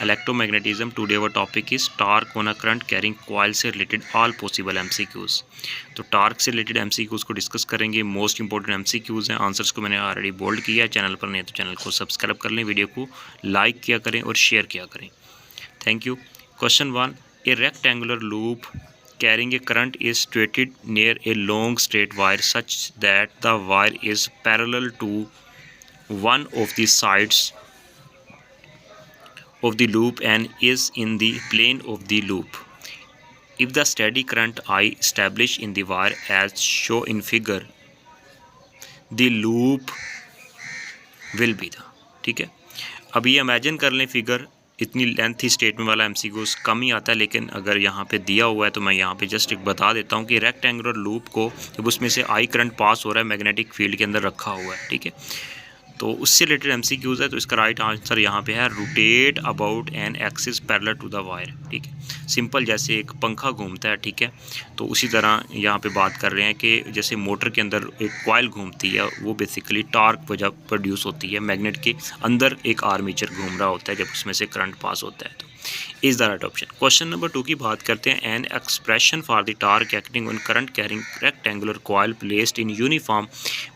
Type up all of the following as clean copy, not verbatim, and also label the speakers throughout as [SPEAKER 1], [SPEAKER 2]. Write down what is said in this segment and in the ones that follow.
[SPEAKER 1] Electromagnetism. Today our topic is torque on a current carrying coil से related all possible MCQs. तो torque से related MCQs को discuss करेंगे। Most important MCQs हैं, answers को मैंने ऑलरेडी बोल्ड किया है। चैनल पर नहीं तो चैनल को सब्सक्राइब कर लें, वीडियो को लाइक किया करें और शेयर किया करें। Thank you. Question 1, A rectangular loop carrying a current is situated near a long straight wire such that the wire is parallel to one of the sides of the loop and is in the plane of the loop. If the steady current I established in the wire as shown in figure, the loop will be the, ठीक है। अब ये imagine कर लें figure, इतनी lengthy statement वाला MCQs कम ही आता है, लेकिन अगर यहाँ पे दिया हुआ है तो मैं यहाँ पे जस्ट एक बता देता हूँ कि रेक्टेंगुलर लूप को जब उसमें से आई करंट पास हो रहा है मैग्नेटिक फील्ड के अंदर रखा हुआ है, ठीक है, तो उससे रिलेटेड एमसीक्यूज़ है। तो इसका राइट आंसर यहाँ पे है rotate about an axis parallel to the wire, ठीक है। सिंपल जैसे एक पंखा घूमता है, ठीक है, तो उसी तरह यहाँ पे बात कर रहे हैं कि जैसे मोटर के अंदर एक कॉइल घूमती है, वो बेसिकली टार्क वजह प्रोड्यूस होती है, मैग्नेट के अंदर एक आर्मेचर घूम रहा होता है जब उसमें से करंट पास होता है। तो is the right option. Question number 2 की बात करते हैं। An expression for the torque acting on current carrying rectangular coil placed in uniform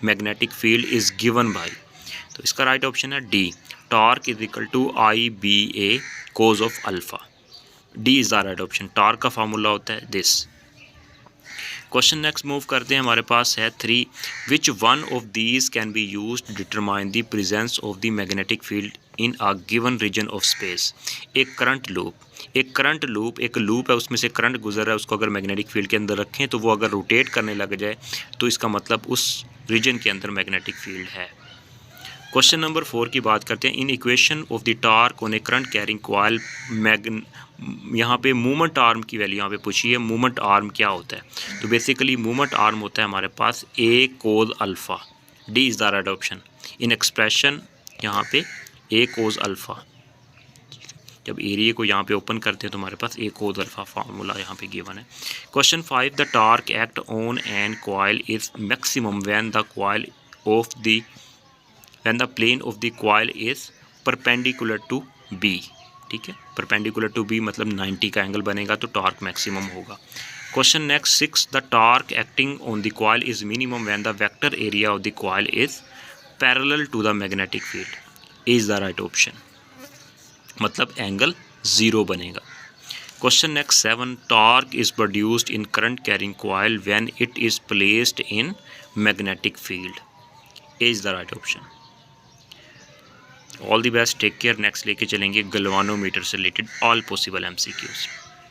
[SPEAKER 1] magnetic field is given by. तो इसका राइट ऑप्शन है D, torque is equal to I B A cos of alpha. D is the right option. Torque का formula होता है this. Question next move करते हैं, हमारे पास है 3, which one of these can be use to determine the presence of the magnetic field in a given region of space. एक current loop है, उसमें से करंट गुजर रहा है, उसको अगर मैग्नेटिक फील्ड के अंदर रखें तो वो अगर रोटेट करने लग जाए तो इसका मतलब उस रीजन के अंदर मैग्नेटिक फील्ड है। क्वेश्चन नंबर 4 की बात करते हैं। In equation of the torque on A current carrying coil यहाँ पे मूवमेंट आर्म की वैल्यू यहाँ पे पूछी है। मूवमेंट आर्म क्या होता है? तो बेसिकली मूवमेंट आर्म होता है हमारे पास A cos alpha. D is the right option. In expression यहाँ पे ए कोज अल्फ़ा, जब एरिया को यहाँ पे ओपन करते हैं तो हमारे पास ए कोज अल्फ़ा फार्मूला यहाँ पे गिवन है। Question 5, the torque act on an coil is maximum when the plane of the coil is perpendicular to B, ठीक है। परपेंडिकुलर टू बी मतलब 90 का एंगल बनेगा तो टॉर्क मैक्सिमम होगा। Question next 6, the torque acting on the coil is minimum when the vector area of the coil is parallel to the magnetic field. Is the right option, मतलब angle 0 बनेगा। Question next 7, torque is produced in current carrying coil when it is placed in magnetic field. Is the right option. All the best, take care. Next लेके चलेंगे galvanometer से related all possible MCQs.